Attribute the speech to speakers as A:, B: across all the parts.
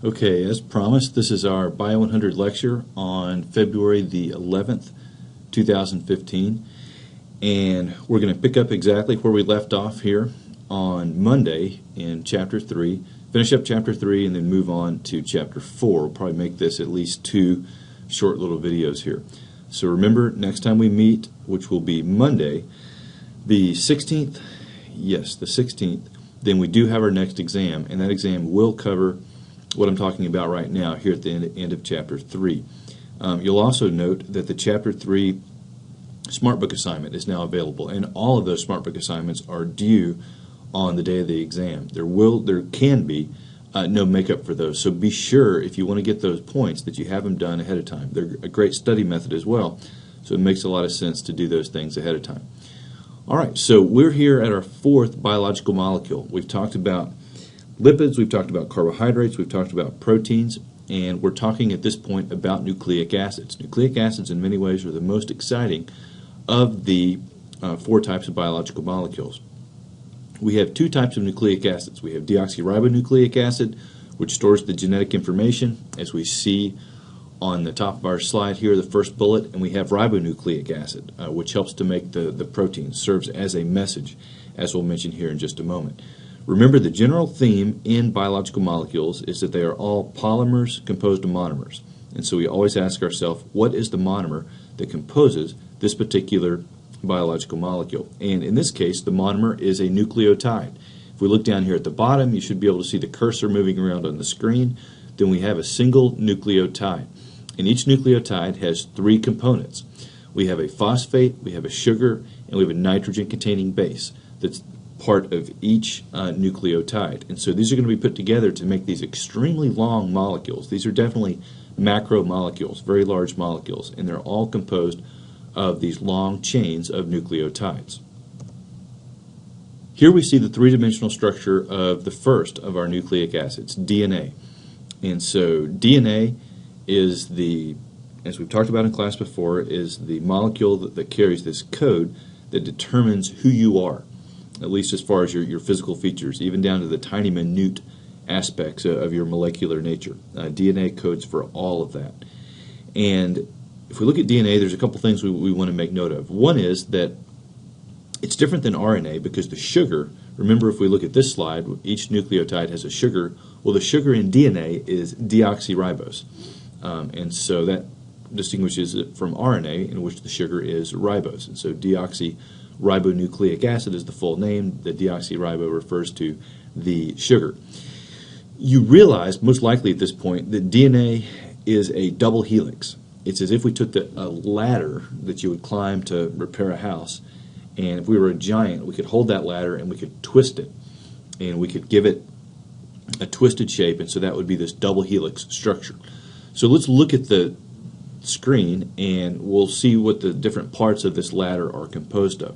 A: Okay, as promised, this is our Bio 100 lecture on February the 11th, 2015, and we're going to pick up exactly where we left off here on Monday in Chapter 3, finish up Chapter 3, and then move on to Chapter 4. We'll probably make this at least 2 short little videos here. So remember, next time we meet, which will be Monday, the 16th, yes, the 16th, then we do have our next exam, and that exam will cover what I'm talking about right now here at the end of Chapter 3. You'll also note that the Chapter 3 SmartBook assignment is now available, and all of those SmartBook assignments are due on the day of the exam. There can be no makeup for those, so be sure if you want to get those points that you have them done ahead of time. They're a great study method as well, so it makes a lot of sense to do those things ahead of time. All right, so we're here at our 4th biological molecule. We've talked about lipids, we've talked about carbohydrates, we've talked about proteins, and we're talking at this point about nucleic acids. Nucleic acids in many ways are the most exciting of the 4 types of biological molecules. We have 2 types of nucleic acids. We have deoxyribonucleic acid, which stores the genetic information, as we see on the top of our slide here, the first bullet, and we have ribonucleic acid, which helps to make the protein, serves as a message, as we'll mention here in just a moment. Remember, the general theme in biological molecules is that they are all polymers composed of monomers. And so we always ask ourselves, what is the monomer that composes this particular biological molecule? And in this case, the monomer is a nucleotide. If we look down here at the bottom, you should be able to see the cursor moving around on the screen. Then we have a single nucleotide. And each nucleotide has 3 components. We have a phosphate, we have a sugar, and we have a nitrogen-containing base that's part of each nucleotide. And so these are going to be put together to make these extremely long molecules. These are definitely macromolecules, very large molecules, and they're all composed of these long chains of nucleotides. Here we see the 3-dimensional structure of the first of our nucleic acids, DNA. And so DNA is as we've talked about in class before, is the molecule that carries this code that determines who you are, at least as far as your physical features, even down to the tiny minute aspects of your molecular nature. DNA codes for all of that. And if we look at DNA, there's a couple things we want to make note of. One is that it's different than RNA because the sugar, remember if we look at this slide, each nucleotide has a sugar. Well, the sugar in DNA is deoxyribose. And so that distinguishes it from RNA, in which the sugar is ribose. And so deoxyribonucleic acid is the full name. The deoxyribo refers to the sugar. You realize, most likely at this point, that DNA is a double helix. It's as if we took a ladder that you would climb to repair a house, and if we were a giant, we could hold that ladder and we could twist it, and we could give it a twisted shape, and so that would be this double helix structure. So let's look at the screen and we'll see what the different parts of this ladder are composed of.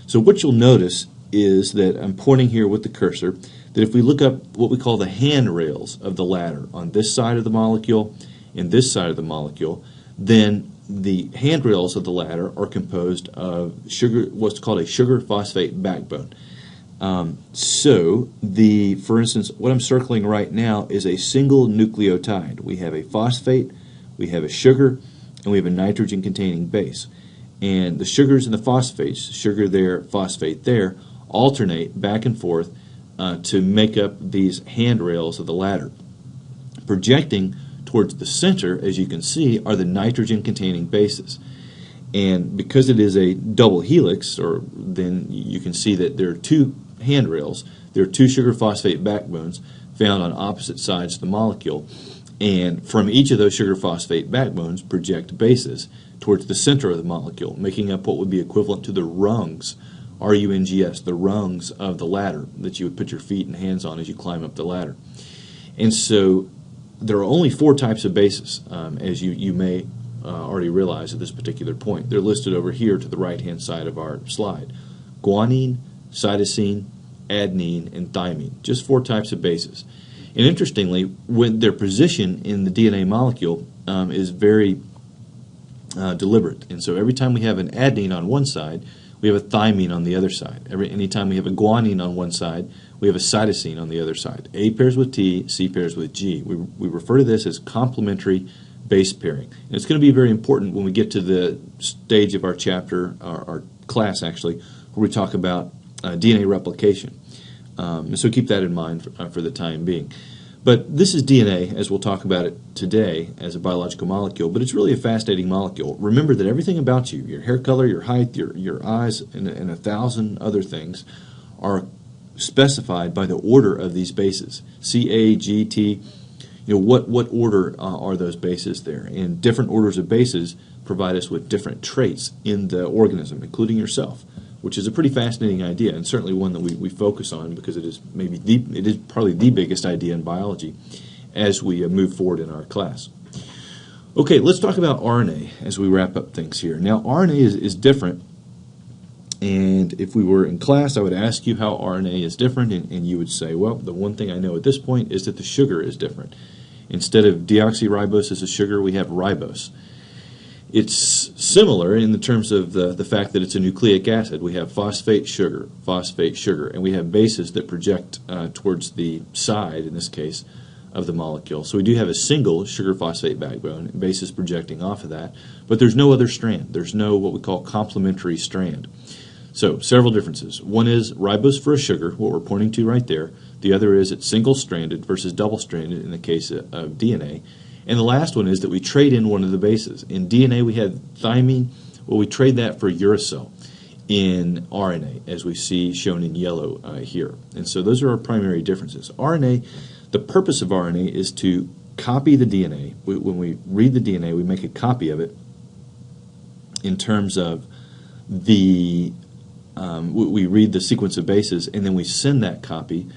A: So what you'll notice is that I'm pointing here with the cursor that if we look up what we call the handrails of the ladder on this side of the molecule and this side of the molecule, then the handrails of the ladder are composed of sugar, what's called a sugar phosphate backbone. For instance, what I'm circling right now is a single nucleotide. We have a phosphate, we have a sugar, and we have a nitrogen-containing base. And the sugars and the phosphates, sugar there, phosphate there, alternate back and forth to make up these handrails of the ladder. Projecting towards the center, as you can see, are the nitrogen-containing bases. And because it is a double helix, then you can see that there are 2 handrails. There are 2 sugar phosphate backbones found on opposite sides of the molecule. And from each of those sugar phosphate backbones project bases towards the center of the molecule, making up what would be equivalent to the rungs, R-U-N-G-S, the rungs of the ladder that you would put your feet and hands on as you climb up the ladder. And so there are only 4 types of bases, as you may already realize at this particular point. They're listed over here to the right-hand side of our slide. Guanine, cytosine, adenine, and thymine. Just 4 types of bases. And interestingly, when their position in the DNA molecule is very deliberate. And so every time we have an adenine on one side, we have a thymine on the other side. Anytime we have a guanine on one side, we have a cytosine on the other side. A pairs with T, C pairs with G. We refer to this as complementary base pairing. And it's going to be very important when we get to the stage of our chapter, our class actually, where we talk about DNA replication. And so keep that in mind for the time being. But this is DNA, as we'll talk about it today, as a biological molecule, but it's really a fascinating molecule. Remember that everything about you, your hair color, your height, your eyes, and 1,000 other things, are specified by the order of these bases. C, A, G, T, what order are those bases there? And different orders of bases provide us with different traits in the organism, including yourself, which is a pretty fascinating idea, and certainly one that we focus on because it is probably the biggest idea in biology as we move forward in our class. Okay, let's talk about RNA as we wrap up things here. Now, RNA is different, and if we were in class, I would ask you how RNA is different, and you would say, well, the one thing I know at this point is that the sugar is different. Instead of deoxyribose as a sugar, we have ribose. It's similar in the terms of the fact that it's a nucleic acid. We have phosphate, sugar, and we have bases that project towards the side, in this case, of the molecule. So we do have a single sugar-phosphate backbone, and bases projecting off of that, but there's no other strand. There's no what we call complementary strand. So several differences. One is ribose for a sugar, what we're pointing to right there. The other is it's single-stranded versus double-stranded in the case of DNA. And the last one is that we trade in one of the bases. In DNA, we had thymine. Well, we trade that for uracil in RNA, as we see shown in yellow here. And so those are our primary differences. RNA, the purpose of RNA is to copy the DNA. When we read the DNA, we make a copy of it in terms of we read the sequence of bases, and then we send that copy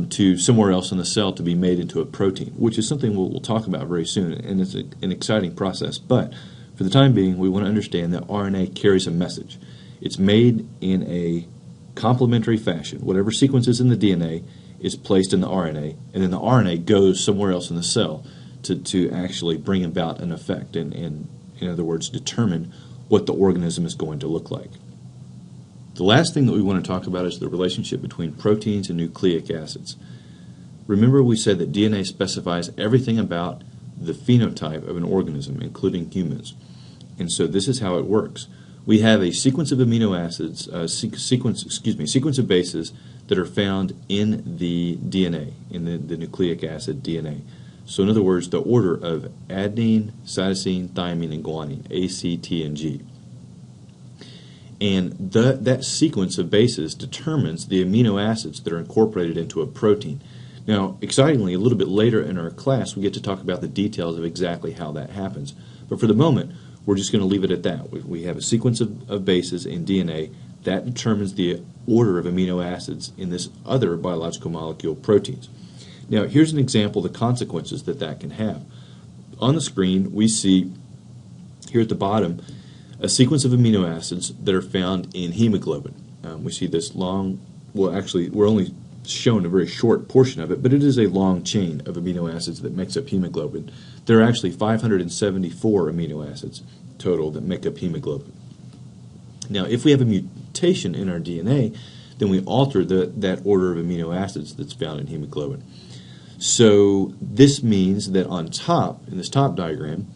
A: to somewhere else in the cell to be made into a protein, which is something we'll talk about very soon, and it's an exciting process. But for the time being, we want to understand that RNA carries a message. It's made in a complementary fashion. Whatever sequence is in the DNA is placed in the RNA, and then the RNA goes somewhere else in the cell to actually bring about an effect, and in other words, determine what the organism is going to look like. The last thing that we want to talk about is the relationship between proteins and nucleic acids. Remember, we said that DNA specifies everything about the phenotype of an organism, including humans. And so this is how it works. We have a sequence of amino acids, sequence of bases that are found in the DNA, in the nucleic acid DNA. So in other words, the order of adenine, cytosine, thymine, and guanine, A, C, T, and G. And that sequence of bases determines the amino acids that are incorporated into a protein. Now, excitingly, a little bit later in our class, we get to talk about the details of exactly how that happens. But for the moment, we're just going to leave it at that. We have a sequence of bases in DNA that determines the order of amino acids in this other biological molecule, proteins. Now, here's an example of the consequences that can have. On the screen, we see here at the bottom a sequence of amino acids that are found in hemoglobin. We see this long, well, actually, we're only shown a very short portion of it, but it is a long chain of amino acids that makes up hemoglobin. There are actually 574 amino acids total that make up hemoglobin. Now, if we have a mutation in our DNA, then we alter that order of amino acids that's found in hemoglobin. So this means that on top, in this top diagram,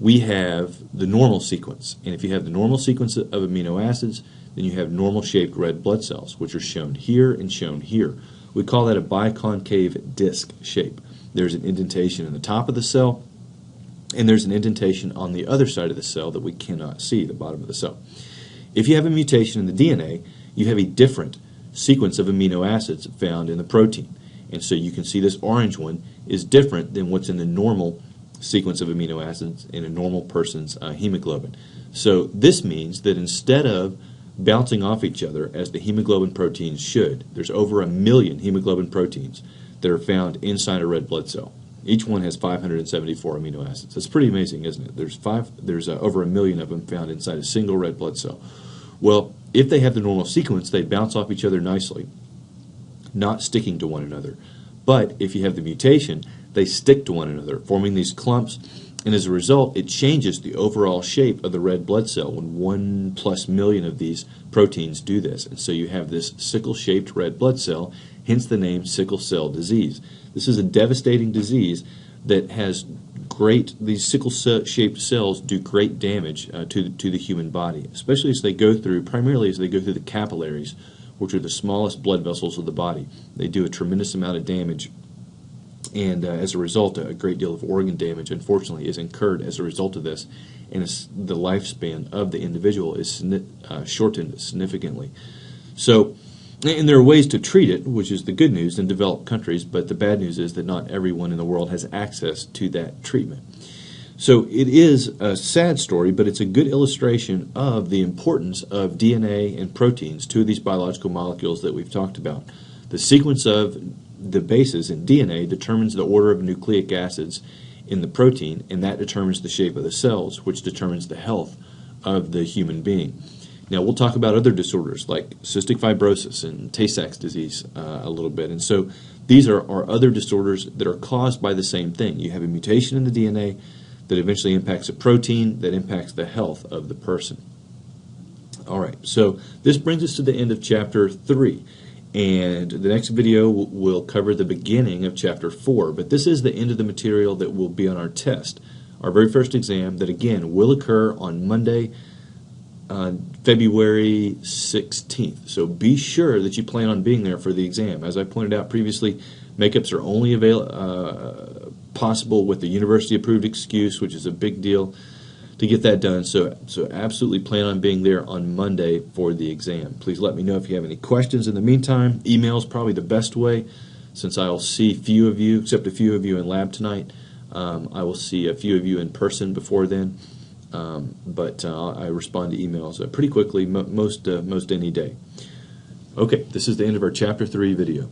A: we have the normal sequence. And if you have the normal sequence of amino acids, then you have normal-shaped red blood cells, which are shown here and shown here. We call that a biconcave disc shape. There's an indentation in the top of the cell, and there's an indentation on the other side of the cell that we cannot see, the bottom of the cell. If you have a mutation in the DNA, you have a different sequence of amino acids found in the protein. And so you can see this orange one is different than what's in the normal sequence of amino acids in a normal person's hemoglobin. So this means that instead of bouncing off each other as the hemoglobin proteins should, there's over 1 million hemoglobin proteins that are found inside a red blood cell. Each one has 574 amino acids. That's pretty amazing, isn't it? There's over 1 million of them found inside a single red blood cell. Well, if they have the normal sequence, they bounce off each other nicely, not sticking to one another. But if you have the mutation, they stick to one another, forming these clumps, and as a result, it changes the overall shape of the red blood cell when 1+ million of these proteins do this. And so you have this sickle-shaped red blood cell, hence the name sickle cell disease. This is a devastating disease that has these sickle-shaped cells do great damage to the human body, especially primarily as they go through the capillaries, which are the smallest blood vessels of the body. They do a tremendous amount of damage, and as a result, a great deal of organ damage, unfortunately, is incurred as a result of this, and the lifespan of the individual is shortened significantly. So, and there are ways to treat it, which is the good news in developed countries, but the bad news is that not everyone in the world has access to that treatment. So it is a sad story, but it's a good illustration of the importance of DNA and proteins, two of these biological molecules that we've talked about. The sequence of the bases in DNA determines the order of nucleic acids in the protein, and that determines the shape of the cells, which determines the health of the human being. Now, we'll talk about other disorders like cystic fibrosis and Tay-Sachs disease a little bit. And so these are other disorders that are caused by the same thing. You have a mutation in the DNA that eventually impacts a protein that impacts the health of the person. All right, so this brings us to the end of Chapter 3. And the next video will cover the beginning of Chapter 4. But this is the end of the material that will be on our test, our very first exam that, again, will occur on Monday, February 16th. So be sure that you plan on being there for the exam. As I pointed out previously, makeups are only possible with the university-approved excuse, which is a big deal to get that done. So absolutely plan on being there on Monday for the exam. Please let me know if you have any questions. In the meantime, email is probably the best way, since I'll see few of you, except a few of you in lab tonight. I will see a few of you in person before then. But I respond to emails pretty quickly, most any day. Okay, this is the end of our Chapter 3 video.